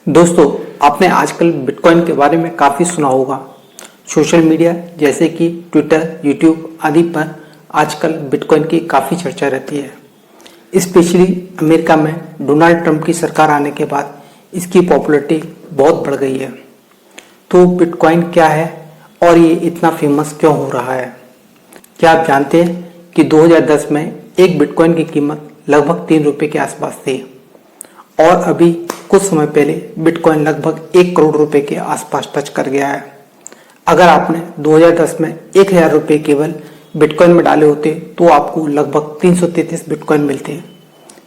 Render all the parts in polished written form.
दोस्तों, आपने आजकल बिटकॉइन के बारे में काफ़ी सुना होगा। सोशल मीडिया जैसे कि ट्विटर, यूट्यूब आदि पर आजकल बिटकॉइन की काफ़ी चर्चा रहती है। स्पेशली अमेरिका में डोनाल्ड ट्रंप की सरकार आने के बाद इसकी पॉपुलैरिटी बहुत बढ़ गई है। तो बिटकॉइन क्या है और ये इतना फेमस क्यों हो रहा है? क्या आप जानते हैं कि 2010 में एक बिटकॉइन की कीमत लगभग 3 रुपये के आसपास थी और अभी कुछ समय पहले बिटकॉइन लगभग 1 करोड़ रुपए के आसपास टच कर गया है। अगर आपने 2010 में 1000 रुपये केवल बिटकॉइन में डाले होते तो आपको लगभग 333 बिटकॉइन मिलते,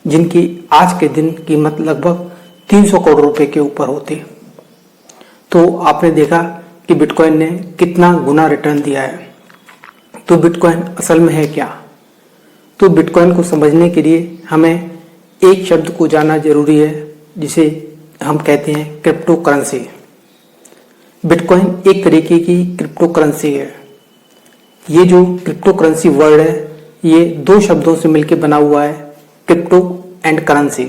जिनकी आज के दिन कीमत लगभग 300 करोड़ रुपए के ऊपर होती। तो आपने देखा कि बिटकॉइन ने कितना गुना रिटर्न दिया है। तो बिटकॉइन असल में है क्या? तो बिटकॉइन को समझने के लिए हमें एक शब्द को जानना जरूरी है, जिसे हम कहते हैं क्रिप्टो करेंसी। बिटकॉइन एक तरीके की क्रिप्टो करेंसी है। ये जो क्रिप्टो करेंसी वर्ड है, ये 2 शब्दों से मिलकर बना हुआ है, क्रिप्टो एंड करेंसी।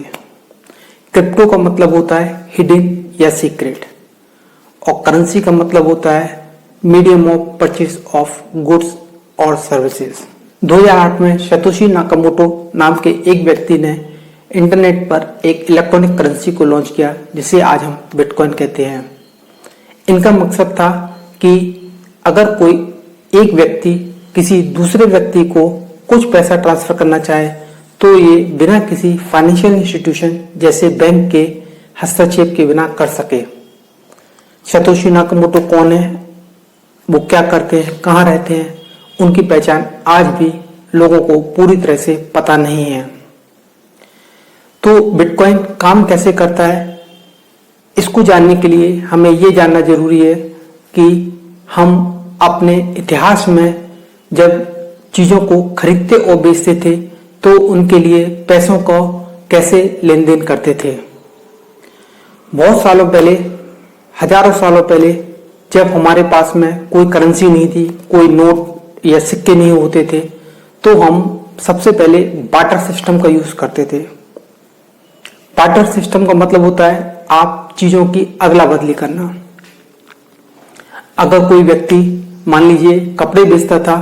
क्रिप्टो का मतलब होता है हिडन या सीक्रेट, और करेंसी का मतलब होता है medium of purchase of goods और सर्विसेज। 2008 में सतोशी नाकामोटो नाम के एक व्यक्ति ने इंटरनेट पर एक इलेक्ट्रॉनिक करेंसी को लॉन्च किया, जिसे आज हम बिटकॉइन कहते हैं। इनका मकसद था कि अगर कोई एक व्यक्ति किसी दूसरे व्यक्ति को कुछ पैसा ट्रांसफर करना चाहे तो ये बिना किसी फाइनेंशियल इंस्टीट्यूशन जैसे बैंक के हस्तक्षेप के बिना कर सके। सतोशी नाकामोटो कौन है, वो क्या करते हैं, कहाँ रहते हैं, उनकी पहचान आज भी लोगों को पूरी तरह से पता नहीं है। तो बिटकॉइन काम कैसे करता है, इसको जानने के लिए हमें ये जानना जरूरी है कि हम अपने इतिहास में जब चीज़ों को खरीदते और बेचते थे तो उनके लिए पैसों को कैसे लेन देन करते थे। बहुत सालों पहले, हजारों सालों पहले, जब हमारे पास में कोई करेंसी नहीं थी, कोई नोट या सिक्के नहीं होते थे, तो हम सबसे पहले बार्टर सिस्टम का यूज करते थे। बार्टर सिस्टम का मतलब होता है आप चीजों की अदला बदली करना। अगर कोई व्यक्ति मान लीजिए कपड़े बेचता था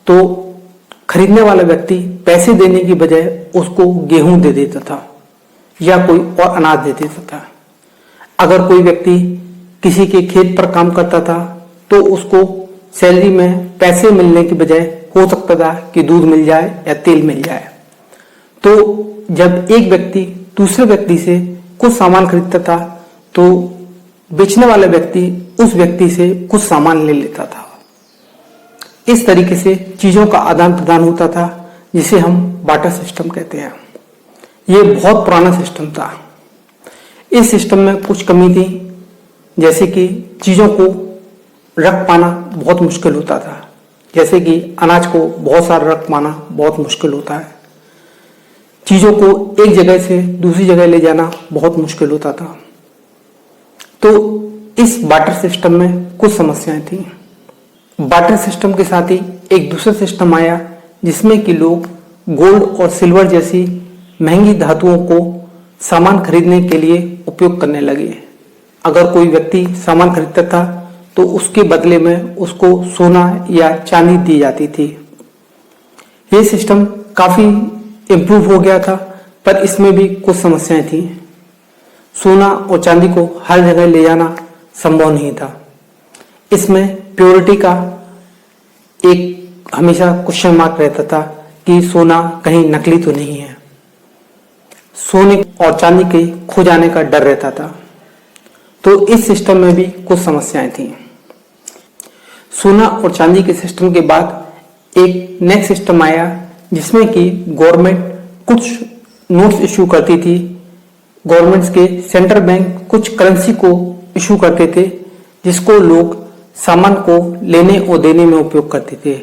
तो खरीदने वाला व्यक्ति पैसे देने की बजाय उसको गेहूं दे देता था या कोई और अनाज दे देता था। अगर कोई व्यक्ति किसी के खेत पर काम करता था तो उसको सैलरी में पैसे मिलने की बजाय हो सकता था कि दूध मिल जाए या तेल मिल जाए। तो जब एक व्यक्ति दूसरे व्यक्ति से कुछ सामान खरीदता था तो बेचने वाला व्यक्ति उस व्यक्ति से कुछ सामान ले लेता था। इस तरीके से चीजों का आदान प्रदान होता था, जिसे हम बार्टर सिस्टम कहते हैं। ये बहुत पुराना सिस्टम था। इस सिस्टम में कुछ कमी थी, जैसे कि चीजों को रख पाना बहुत मुश्किल होता था। जैसे कि अनाज को बहुत सारा रख पाना बहुत मुश्किल होता है। चीजों को एक जगह से दूसरी जगह ले जाना बहुत मुश्किल होता था। तो इस बार्टर सिस्टम में कुछ समस्याएं थी। बार्टर सिस्टम के साथ ही एक दूसरा सिस्टम आया, जिसमें कि लोग गोल्ड और सिल्वर जैसी महंगी धातुओं को सामान खरीदने के लिए उपयोग करने लगे। अगर कोई व्यक्ति सामान खरीदता था तो उसके बदले में उसको सोना या चांदी दी जाती थी। यह सिस्टम काफी इम्प्रूव हो गया था, पर इसमें भी कुछ समस्याएं थी। सोना और चांदी को हर जगह ले जाना संभव नहीं था। इसमें प्योरिटी का एक हमेशा क्वेश्चन मार्क रहता था कि सोना कहीं नकली तो नहीं है। सोने और चांदी के खो जाने का डर रहता था। तो इस सिस्टम में भी कुछ समस्याएं थी। सोना और चांदी के सिस्टम के बाद एक नेक्स्ट सिस्टम आया, जिसमें कि गवर्नमेंट कुछ नोट्स इशू करती थी। गवर्नमेंट्स के सेंट्रल बैंक कुछ करेंसी को इशू करते थे, जिसको लोग सामान को लेने और देने में उपयोग करते थे।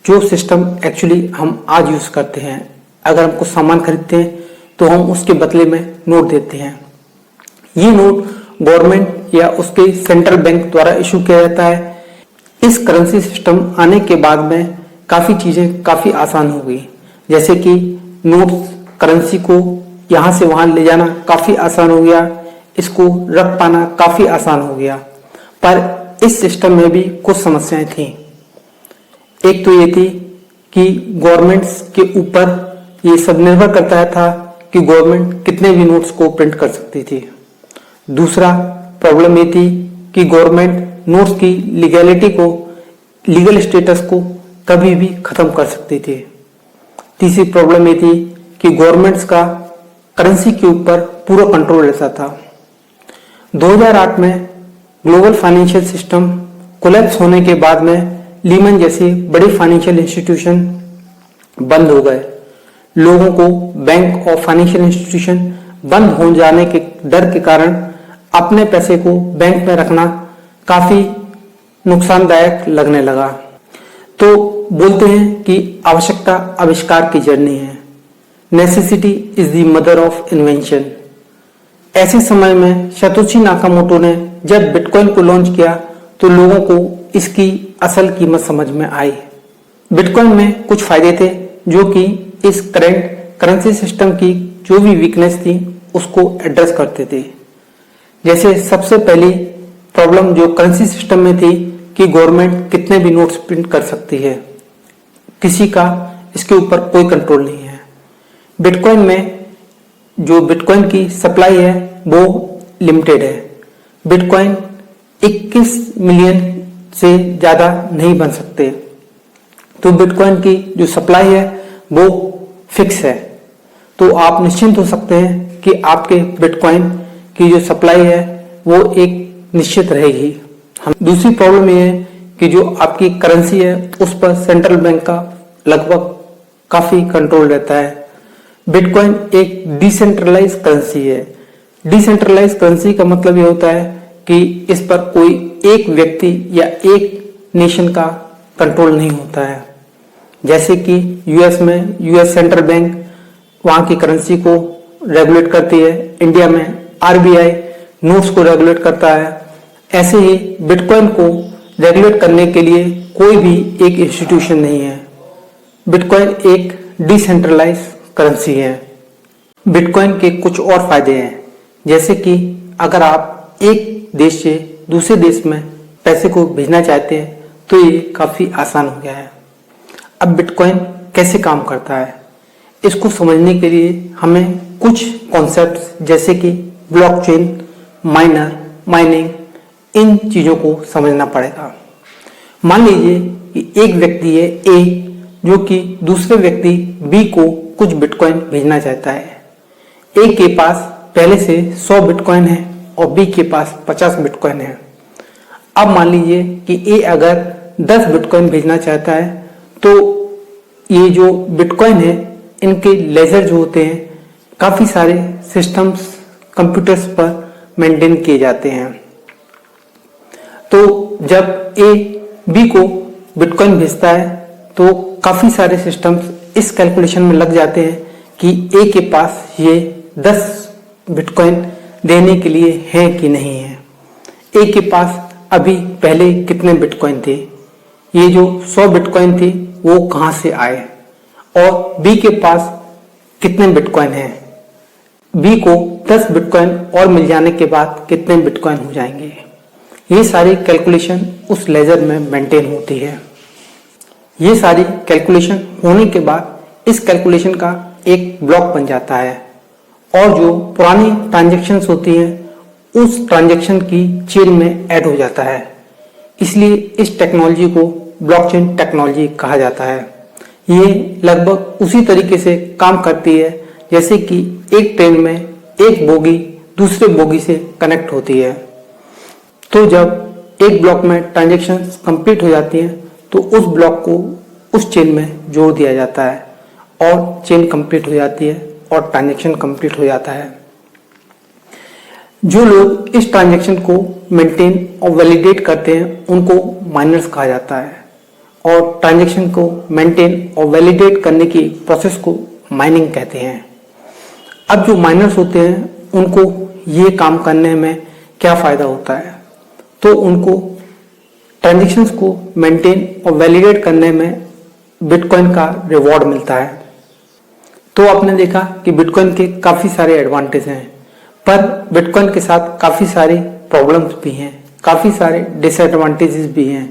जो सिस्टम एक्चुअली हम आज यूज करते हैं। अगर हम कुछ सामान खरीदते हैं तो हम उसके बदले में नोट देते हैं। ये नोट गवर्नमेंट या उसके सेंट्रल बैंक द्वारा इशू किया जाता है। इस करेंसी सिस्टम आने के बाद में काफी चीजें काफी आसान हो गई, जैसे कि नोट्स करेंसी को यहाँ से वहां ले जाना काफी आसान हो गया। इसको रख पाना काफ़ी आसान हो गया। पर इस सिस्टम में भी कुछ समस्याएं थी। एक तो ये थी कि गवर्नमेंट्स के ऊपर ये सब निर्भर करता था कि गवर्नमेंट कितने भी नोट्स को प्रिंट कर सकती थी। दूसरा प्रॉब्लम ये थी कि गवर्नमेंट नोट्स की लीगल स्टेटस को कभी भी खत्म कर सकती थी। तीसरी प्रॉब्लम ये थी कि गवर्नमेंट्स का करेंसी के ऊपर पूरा कंट्रोल रहता था। 2008 में ग्लोबल फाइनेंशियल सिस्टम कोलैप्स होने के बाद में लीमन जैसे बड़े फाइनेंशियल इंस्टीट्यूशन बंद हो गए। लोगों को बैंक और फाइनेंशियल इंस्टीट्यूशन बंद हो जाने के डर के कारण अपने पैसे को बैंक में रखना काफी नुकसानदायक लगने लगा। तो बोलते हैं कि आवश्यकता आविष्कार की जर्नी है। Necessity is the mother of invention. ऐसे समय में सतोशी नाकामोटो ने जब बिटकॉइन को लॉन्च किया तो लोगों को इसकी असल कीमत समझ में आई। बिटकॉइन में कुछ फायदे थे जो कि इस करंट करेंसी सिस्टम की जो भी वीकनेस थी उसको एड्रेस करते थे। जैसे सबसे पहली प्रॉब्लम जो करेंसी सिस्टम में थी कि गवर्नमेंट कितने भी नोट्स प्रिंट कर सकती है, किसी का इसके ऊपर कोई कंट्रोल नहीं है। बिटकॉइन में जो बिटकॉइन की सप्लाई है वो लिमिटेड है। बिटकॉइन 21 मिलियन से ज़्यादा नहीं बन सकते। तो बिटकॉइन की जो सप्लाई है वो फिक्स है। तो आप निश्चिंत हो सकते हैं कि आपके बिटकॉइन की जो सप्लाई है वो एक निश्चित रहेगी। दूसरी प्रॉब्लम ये है कि जो आपकी करेंसी है उस पर सेंट्रल बैंक का लगभग काफ़ी कंट्रोल रहता है। बिटकॉइन एक डिसेंट्रलाइज करेंसी है। डिसेंट्रलाइज करेंसी का मतलब ये होता है कि इस पर कोई एक व्यक्ति या एक नेशन का कंट्रोल नहीं होता है। जैसे कि यूएस में यूएस सेंट्रल बैंक वहाँ की करेंसी को रेगुलेट करती है, इंडिया में आरबीआई नोट्स को रेगुलेट करता है। ऐसे ही बिटकॉइन को रेगुलेट करने के लिए कोई भी एक इंस्टीट्यूशन नहीं है। बिटकॉइन एक डिसेंट्रलाइज करेंसी है। बिटकॉइन के कुछ और फायदे हैं, जैसे कि अगर आप एक देश से दूसरे देश में पैसे को भेजना चाहते हैं तो ये काफ़ी आसान हो गया है। अब बिटकॉइन कैसे काम करता है, इसको समझने के लिए हमें कुछ कॉन्सेप्ट्स जैसे कि ब्लॉकचेन, माइनर, माइनिंग, इन चीज़ों को समझना पड़ेगा। मान लीजिए कि एक व्यक्ति है ए जो कि दूसरे व्यक्ति बी को कुछ बिटकॉइन भेजना चाहता है। ए के पास पहले से 100 बिटकॉइन है और बी के पास 50 बिटकॉइन है। अब मान लीजिए कि ए अगर 10 बिटकॉइन भेजना चाहता है तो ये जो बिटकॉइन है इनके लेजर जो होते हैं काफ़ी सारे सिस्टम्स कंप्यूटर्स पर मेंटेन किए जाते हैं। तो जब ए बी को बिटकॉइन भेजता है तो काफ़ी सारे सिस्टम्स इस कैलकुलेशन में लग जाते हैं कि ए के पास ये 10 बिटकॉइन देने के लिए है कि नहीं है। ए के पास अभी पहले कितने बिटकॉइन थे, ये जो 100 बिटकॉइन थी वो कहाँ से आए, और बी के पास कितने बिटकॉइन हैं। बी को 10 बिटकॉइन और मिल जाने के बाद कितने बिटकॉइन हो जाएंगे। ये सारी कैलकुलेशन उस लेजर में मेंटेन होती है। ये सारी कैलकुलेशन होने के बाद इस कैलकुलेशन का एक ब्लॉक बन जाता है और जो पुरानी ट्रांजैक्शंस होती हैं उस ट्रांजैक्शन की चेन में ऐड हो जाता है। इसलिए इस टेक्नोलॉजी को ब्लॉकचेन टेक्नोलॉजी कहा जाता है। ये लगभग उसी तरीके से काम करती है जैसे कि एक ट्रेन में एक बोगी दूसरे बोगी से कनेक्ट होती है। तो जब एक ब्लॉक में ट्रांजैक्शंस कंप्लीट हो जाती हैं तो उस ब्लॉक को उस चेन में जोड़ दिया जाता है और चेन कंप्लीट हो जाती है और ट्रांजैक्शन कंप्लीट हो जाता है। जो लोग इस ट्रांजैक्शन को मेंटेन और वैलिडेट करते हैं उनको माइनर्स कहा जाता है और ट्रांजैक्शन को मेंटेन और वैलिडेट करने की प्रोसेस को माइनिंग कहते हैं। अब जो माइनर्स होते हैं उनको ये काम करने में क्या फ़ायदा होता है, तो उनको ट्रांजैक्शंस को मेंटेन और वैलिडेट करने में बिटकॉइन का रिवॉर्ड मिलता है। तो आपने देखा कि बिटकॉइन के काफ़ी सारे एडवांटेज हैं। पर बिटकॉइन के साथ काफ़ी सारी प्रॉब्लम्स भी हैं, काफ़ी सारे डिसएडवांटेजेस भी हैं।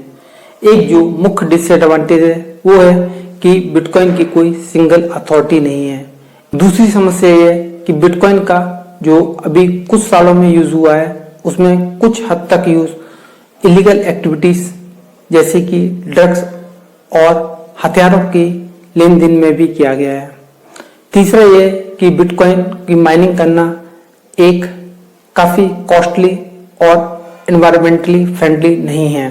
एक जो मुख्य डिसएडवांटेज है वो है कि बिटकॉइन की कोई सिंगल अथॉरिटी नहीं है। दूसरी समस्या ये है कि बिटकॉइन का जो अभी कुछ सालों में यूज़ हुआ है उसमें कुछ हद तक यूज़ इलीगल एक्टिविटीज़ जैसे कि ड्रग्स और हथियारों की लेन देन में भी किया गया है। तीसरा ये कि बिटकॉइन की माइनिंग करना एक काफ़ी कॉस्टली और एनवायरमेंटली फ्रेंडली नहीं है।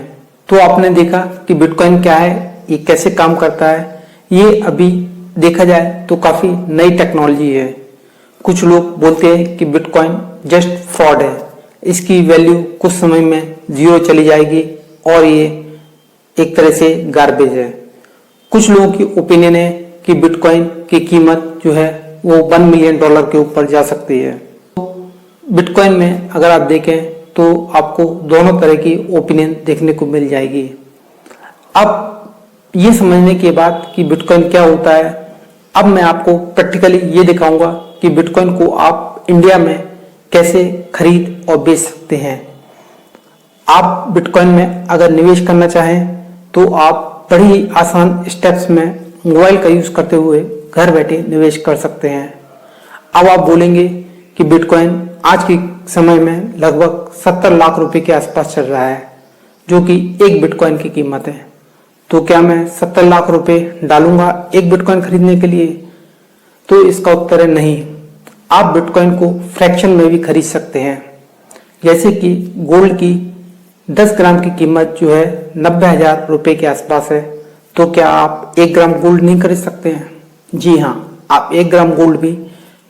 तो आपने देखा कि बिटकॉइन क्या है, ये कैसे काम करता है। ये अभी देखा जाए तो काफ़ी नई टेक्नोलॉजी है। कुछ लोग बोलते हैं कि बिटकॉइन जस्ट फ्रॉड है, इसकी वैल्यू कुछ समय में जीरो चली जाएगी और ये एक तरह से गार्बेज है। कुछ लोगों की ओपिनियन है कि बिटकॉइन की कीमत जो है वो $1 मिलियन के ऊपर जा सकती है। बिटकॉइन में अगर आप देखें तो आपको दोनों तरह की ओपिनियन देखने को मिल जाएगी। अब ये समझने के बाद कि बिटकॉइन क्या होता है, अब मैं आपको प्रैक्टिकली ये दिखाऊंगा कि बिटकॉइन को आप इंडिया में कैसे खरीद और बेच सकते हैं। आप बिटकॉइन में अगर निवेश करना चाहें तो आप बड़ी आसान स्टेप्स में मोबाइल का यूज़ करते हुए घर बैठे निवेश कर सकते हैं। अब आप बोलेंगे कि बिटकॉइन आज के समय में लगभग 70 लाख रुपए के आसपास चल रहा है, जो कि एक बिटकॉइन की कीमत है। तो क्या मैं 70 लाख रुपए डालूंगा एक बिटकॉइन खरीदने के लिए? तो इसका उत्तर है नहीं। आप बिटकॉइन को फ्रैक्शन में भी खरीद सकते हैं। जैसे कि गोल्ड की 10 ग्राम की कीमत जो है 90,000 रुपये के आसपास है, तो क्या आप 1 ग्राम गोल्ड नहीं खरीद सकते हैं? जी हाँ, आप 1 ग्राम गोल्ड भी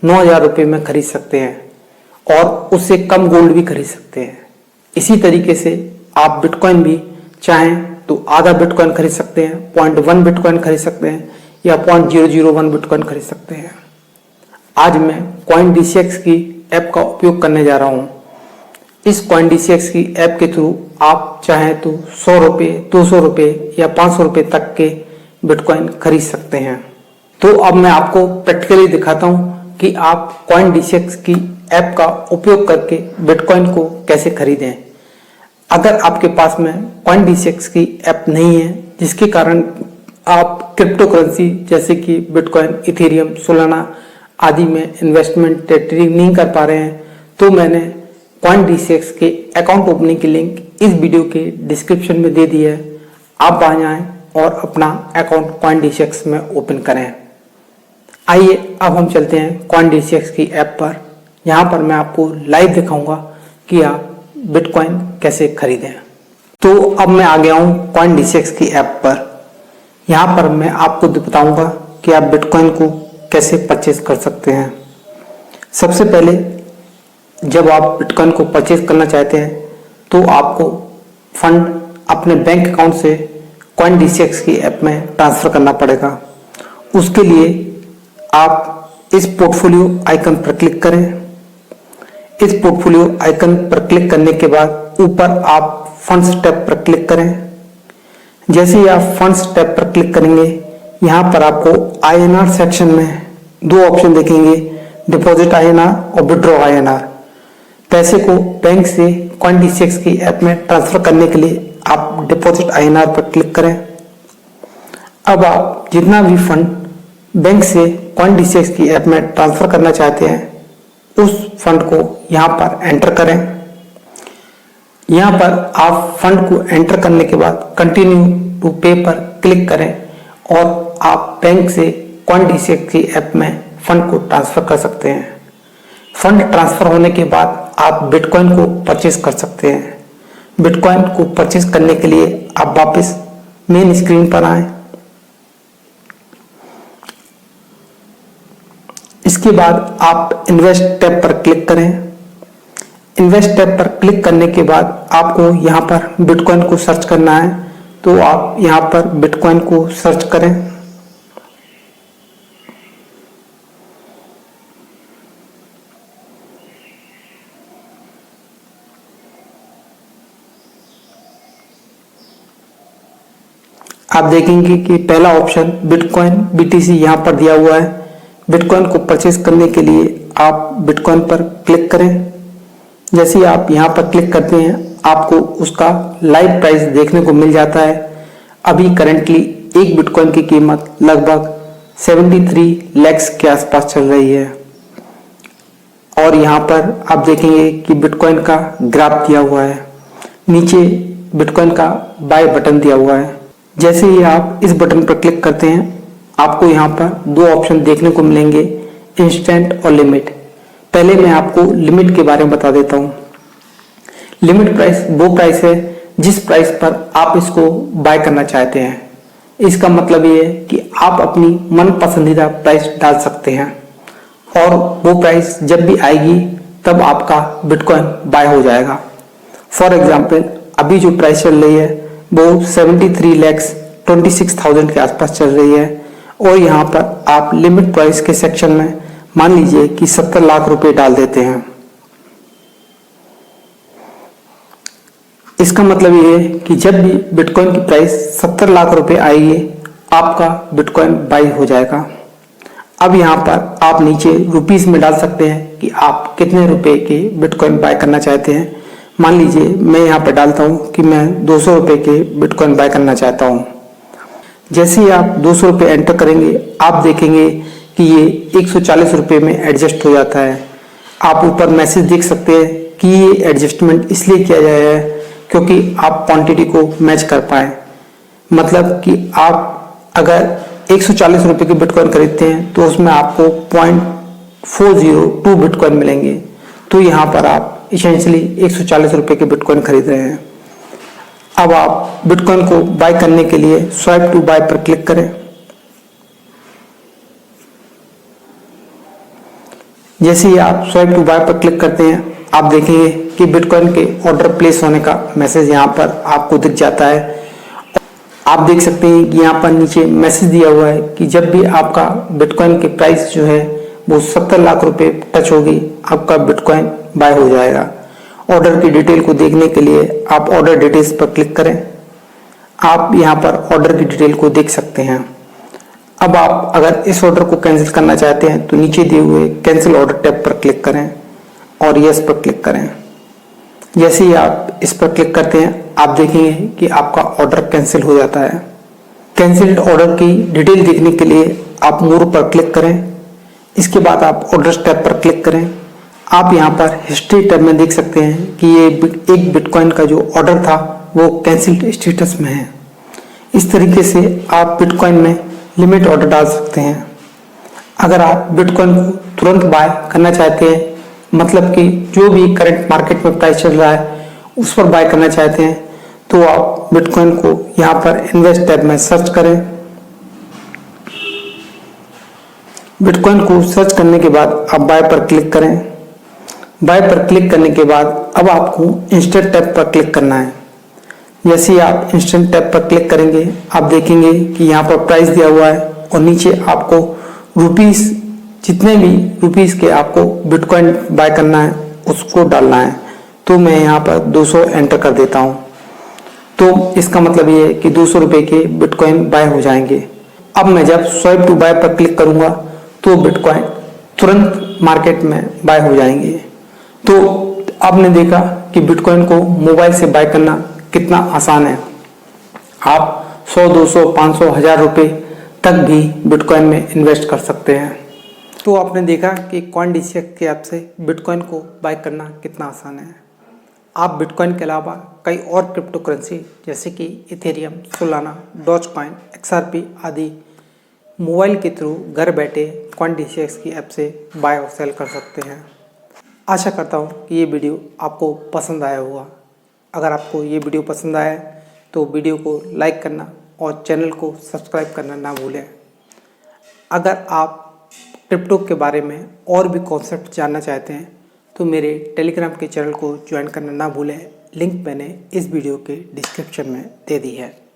9,000 रुपये में खरीद सकते हैं और उससे कम गोल्ड भी खरीद सकते हैं। इसी तरीके से आप बिटकॉइन भी चाहें तो आधा बिटकॉइन खरीद सकते हैं, 0.1 बिटकॉइन खरीद सकते हैं या 0.001 बिटकॉइन खरीद सकते हैं। आज मैं CoinDCX की ऐप का उपयोग करने जा रहा हूँ। इस CoinDCX की ऐप के थ्रू आप चाहें तो 100 रुपये, 200 रुपये या 500 रुपये तक के बिटकॉइन खरीद सकते हैं। तो अब मैं आपको प्रैक्टिकली दिखाता हूँ कि आप CoinDCX की ऐप का उपयोग करके बिटकॉइन को कैसे खरीदें। अगर आपके पास में CoinDCX की ऐप नहीं है जिसके कारण आप क्रिप्टो करेंसी जैसे कि बिटकॉइन, इथेरियम, सोलाना आदि में इन्वेस्टमेंट ट्रेडिंग नहीं कर पा रहे हैं, तो मैंने CoinDCX के अकाउंट ओपनिंग की लिंक इस वीडियो के डिस्क्रिप्शन में दे दी है। आप वहां जाएं और अपना अकाउंट CoinDCX में ओपन करें। आइए अब हम चलते हैं CoinDCX की ऐप पर। यहाँ पर मैं आपको लाइव दिखाऊंगा कि आप बिटकॉइन कैसे खरीदें। तो अब मैं आ गया हूँ CoinDCX की ऐप पर। यहाँ पर मैं आपको बताऊंगा कि आप बिटकॉइन को कैसे परचेज कर सकते हैं। सबसे पहले जब आप बिटकॉइन को परचेज करना चाहते हैं तो आपको फंड अपने बैंक अकाउंट से CoinDCX की ऐप में ट्रांसफ़र करना पड़ेगा। उसके लिए आप इस पोर्टफोलियो आइकन पर क्लिक करें। इस पोर्टफोलियो आइकन पर क्लिक करने के बाद ऊपर आप फंड्स टैब पर क्लिक करें। जैसे ही आप फंड्स टैब पर क्लिक करेंगे, यहाँ पर आपको INR सेक्शन में 2 ऑप्शन देखेंगे, डिपॉजिट INR और विड्रॉ INR। पैसे को बैंक से CoinDCX की ऐप में ट्रांसफ़र करने के लिए आप डिपॉजिट INR पर क्लिक करें। अब आप जितना भी फंड बैंक से CoinDCX की ऐप में ट्रांसफ़र करना चाहते हैं उस फंड को यहाँ पर एंटर करें। यहाँ पर आप फंड को एंटर करने के बाद कंटिन्यू टू पे पर क्लिक करें और आप बैंक से CoinDCX की ऐप में फंड को ट्रांसफ़र कर सकते हैं। फंड ट्रांसफ़र होने के बाद आप बिटकॉइन को परचेज कर सकते हैं। बिटकॉइन को परचेज करने के लिए आप वापस मेन स्क्रीन पर आएं। इसके बाद आप इन्वेस्ट टैब पर क्लिक करें। इन्वेस्ट टैब पर क्लिक करने के बाद आपको यहाँ पर बिटकॉइन को सर्च करना है, तो आप यहाँ पर बिटकॉइन को सर्च करें। आप देखेंगे कि पहला ऑप्शन बिटकॉइन BTC यहाँ पर दिया हुआ है। बिटकॉइन को परचेज करने के लिए आप बिटकॉइन पर क्लिक करें। जैसे ही आप यहाँ पर क्लिक करते हैं आपको उसका लाइव प्राइस देखने को मिल जाता है। अभी करंटली एक बिटकॉइन की कीमत लगभग 73 लाख के आसपास चल रही है। और यहाँ पर आप देखेंगे कि बिटकॉइन का ग्राफ दिया हुआ है, नीचे बिटकॉइन का बाय बटन दिया हुआ है। जैसे ही आप इस बटन पर क्लिक करते हैं आपको यहाँ पर दो ऑप्शन देखने को मिलेंगे, इंस्टेंट और लिमिट। पहले मैं आपको लिमिट के बारे में बता देता हूँ। लिमिट प्राइस वो प्राइस है जिस प्राइस पर आप इसको बाय करना चाहते हैं। इसका मतलब ये है कि आप अपनी मन पसंदीदा प्राइस डाल सकते हैं और वो प्राइस जब भी आएगी तब आपका बिटकॉइन बाय हो जाएगा। फॉर एग्जाम्पल अभी जो प्राइस चल रही है वो 73,26,000 के आसपास चल रही है और यहाँ पर आप लिमिट प्राइस के सेक्शन में मान लीजिए कि 70 लाख रुपए डाल देते हैं। इसका मतलब ये है कि जब भी बिटकॉइन की प्राइस 70 लाख रुपए आएगी आपका बिटकॉइन बाय हो जाएगा। अब यहाँ पर आप नीचे रुपीस में डाल सकते हैं कि आप कितने रुपए के बिटकॉइन बाय करना चाहते हैं। मान लीजिए मैं यहाँ पर डालता हूँ कि मैं 200 रुपए के बिटकॉइन बाय करना चाहता हूँ। जैसे ही आप 200 रुपये एंटर करेंगे आप देखेंगे कि ये 140 रुपये में एडजस्ट हो जाता है। आप ऊपर मैसेज देख सकते हैं कि ये एडजस्टमेंट इसलिए किया गया है क्योंकि आप क्वांटिटी को मैच कर पाए। मतलब कि आप अगर 140 रुपये के बिटकॉइन खरीदते हैं तो उसमें आपको 0.402 बिटकॉइन मिलेंगे। तो यहाँ पर आप इसेंशियली 140 रुपये के बिटकॉइन खरीद रहे हैं। अब आप बिटकॉइन को बाय करने के लिए स्वाइप टू बाय पर क्लिक करें। जैसे ही आप स्वाइप टू बाय पर क्लिक करते हैं आप देखेंगे कि बिटकॉइन के ऑर्डर प्लेस होने का मैसेज यहाँ पर आपको दिख जाता है। आप देख सकते हैं कि यहाँ पर नीचे मैसेज दिया हुआ है कि जब भी आपका बिटकॉइन के प्राइस जो है वो 70 लाख रुपए टच होगी आपका बिटकॉइन बाय हो जाएगा। ऑर्डर की डिटेल को देखने के लिए आप ऑर्डर डिटेल्स पर क्लिक करें। आप यहाँ पर ऑर्डर की डिटेल को देख सकते हैं। अब आप अगर इस ऑर्डर को कैंसिल करना चाहते हैं तो नीचे दिए हुए कैंसिल ऑर्डर टैब पर क्लिक करें और यस पर क्लिक करें। जैसे ही आप इस पर क्लिक करते हैं आप देखेंगे कि आपका ऑर्डर कैंसिल हो जाता है। कैंसिल्ड ऑर्डर की डिटेल देखने के लिए आप मोर पर क्लिक करें। इसके बाद आप ऑर्डर्स टैब पर क्लिक करें। आप यहाँ पर हिस्ट्री टैब में देख सकते हैं कि ये एक बिटकॉइन का जो ऑर्डर था वो कैंसिल्ड स्टेटस में है। इस तरीके से आप बिटकॉइन में लिमिट ऑर्डर डाल सकते हैं। अगर आप बिटकॉइन को तुरंत बाय करना चाहते हैं, मतलब कि जो भी करंट मार्केट में प्राइस चल रहा है उस पर बाय करना चाहते हैं, तो आप बिटकॉइन को यहाँ पर इन्वेस्ट टैब में सर्च करें। बिटकॉइन को सर्च करने के बाद आप बाय पर क्लिक करें। बाय पर क्लिक करने के बाद अब आपको इंस्टेंट टैब पर क्लिक करना है। जैसे ही आप इंस्टेंट टैब पर क्लिक करेंगे आप देखेंगे कि यहाँ पर प्राइस दिया हुआ है और नीचे आपको रुपीस, जितने भी रुपीस के आपको बिटकॉइन बाय करना है उसको डालना है। तो मैं यहाँ पर 200 एंटर कर देता हूँ। तो इसका मतलब ये है कि 200 रुपये के बिटकॉइन बाय हो जाएंगे। अब मैं जब स्वाइप टू बाय पर क्लिक करूँगा तो बिटकॉइन तुरंत मार्केट में बाय हो जाएंगे। तो आपने देखा कि बिटकॉइन को मोबाइल से बाय करना कितना आसान है। आप 100, 200, 500, 1000 रुपये तक भी बिटकॉइन में इन्वेस्ट कर सकते हैं। तो आपने देखा कि CoinDCX के ऐप से बिटकॉइन को बाय करना कितना आसान है। आप बिटकॉइन के अलावा कई और क्रिप्टो करेंसी जैसे कि इथेरियम, सोलाना, डॉजकॉइन, XRP आदि मोबाइल के थ्रू घर बैठे CoinDCX की ऐप से बाय और सेल कर सकते हैं। आशा करता हूँ कि ये वीडियो आपको पसंद आया होगा। अगर आपको ये वीडियो पसंद आया तो वीडियो को लाइक करना और चैनल को सब्सक्राइब करना ना भूलें। अगर आप क्रिप्टो के बारे में और भी कॉन्सेप्ट जानना चाहते हैं तो मेरे टेलीग्राम के चैनल को ज्वाइन करना ना भूलें। लिंक मैंने इस वीडियो के डिस्क्रिप्शन में दे दी है।